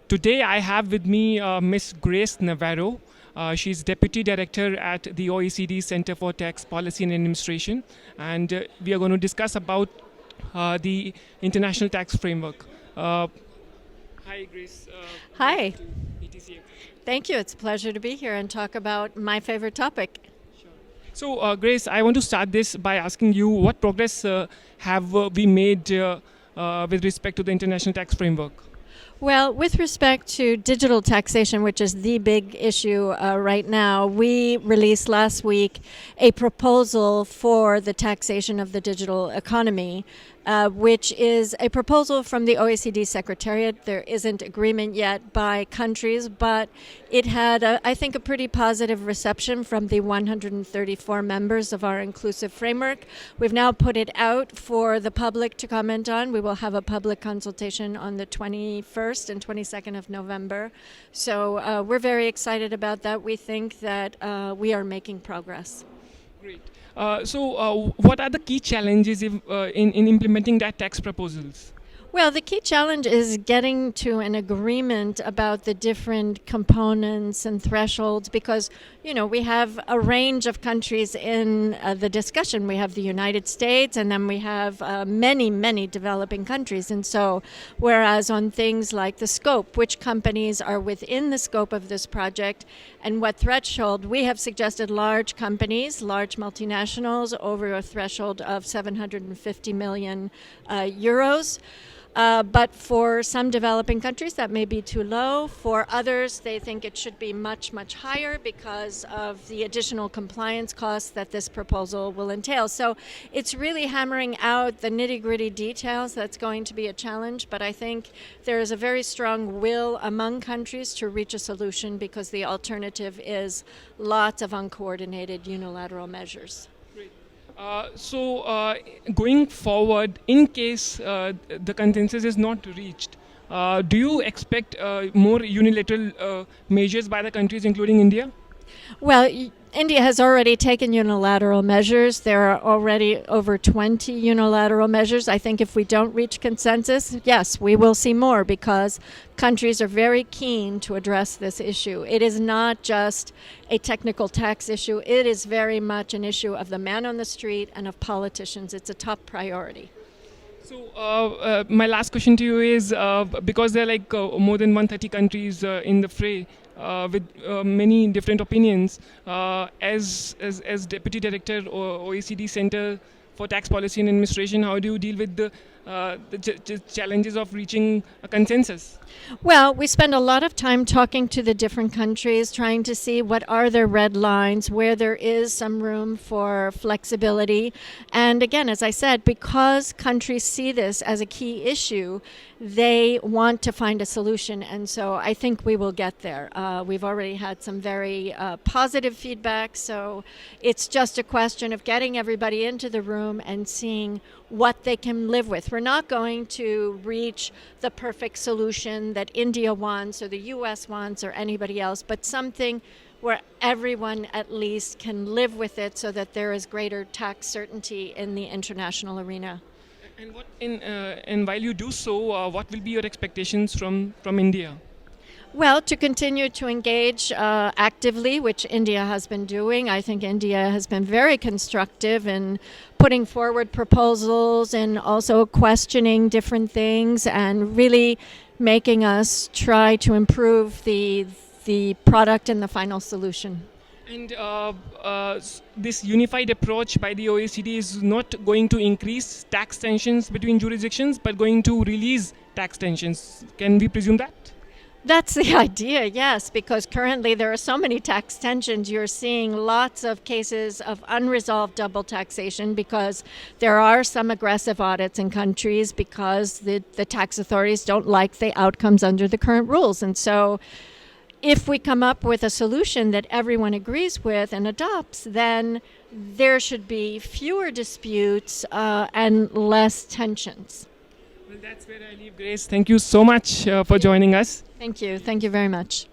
Today I have with me Miss Grace Navarro. She's Deputy Director at the OECD Center for Tax Policy and Administration, and we are going to discuss about the International Tax Framework. Uh, Hi, Grace. Hi. Welcome to ETCA. Thank you. It's a pleasure to be here and talk about my favorite topic. So, Grace, I want to start this by asking you what progress have we made with respect to the International Tax Framework? Well, with respect to digital taxation, which is the big issue right now, we released last week a proposal for the taxation of the digital economy, which is a proposal from the OECD Secretariat. There isn't agreement yet by countries, but it had, I think, a pretty positive reception from the 134 members of our inclusive framework. We've now put it out for the public to comment on. We will have a public consultation on the 21st and 22nd of November. So we're very excited about that. We think that we are making progress. Great. What are the key challenges in implementing that tax proposals? Well, the key challenge is getting to an agreement about the different components and thresholds because, we have a range of countries in the discussion. We have the United States and then we have many, many developing countries. And so, whereas on things like the scope, which companies are within the scope of this project and what threshold, we have suggested large companies, large multinationals over a threshold of 750 million euros. But for some developing countries, that may be too low. For others, they think it should be much, much higher because of the additional compliance costs that this proposal will entail. So it's really hammering out the nitty-gritty details that's going to be a challenge. But I think there is a very strong will among countries to reach a solution because the alternative is lots of uncoordinated unilateral measures. Going forward, in case the consensus is not reached, do you expect more unilateral measures by the countries, including India? Well, India has already taken unilateral measures. There are already over 20 unilateral measures. I think if we don't reach consensus, yes, we will see more because countries are very keen to address this issue. It is not just a technical tax issue. It is very much an issue of the man on the street and of politicians. It's a top priority. So, my last question to you is because there are more than 130 countries in the fray with many different opinions, as Deputy Director or OECD Center for Tax Policy and Administration, how do you deal with the challenges of reaching a consensus? Well, we spend a lot of time talking to the different countries, trying to see what are their red lines, where there is some room for flexibility. And again, as I said, because countries see this as a key issue, they want to find a solution. And so I think we will get there. We've already had some very positive feedback. So it's just a question of getting everybody into the room and seeing what they can live with. We're not going to reach the perfect solution that India wants or the US wants or anybody else, but something where everyone at least can live with it so that there is greater tax certainty in the international arena. And while you do so, what will be your expectations from India? Well, to continue to engage actively, which India has been doing. I think India has been very constructive in putting forward proposals and also questioning different things and really making us try to improve the product and the final solution. And this unified approach by the OECD is not going to increase tax tensions between jurisdictions, but going to release tax tensions. Can we presume that? That's the idea, yes, because currently there are so many tax tensions. You're seeing lots of cases of unresolved double taxation because there are some aggressive audits in countries because the tax authorities don't like the outcomes under the current rules. And so if we come up with a solution that everyone agrees with and adopts, then there should be fewer disputes and less tensions. Well, that's where I leave, Grace. Thank you so much for joining us. Thank you. Thank you very much.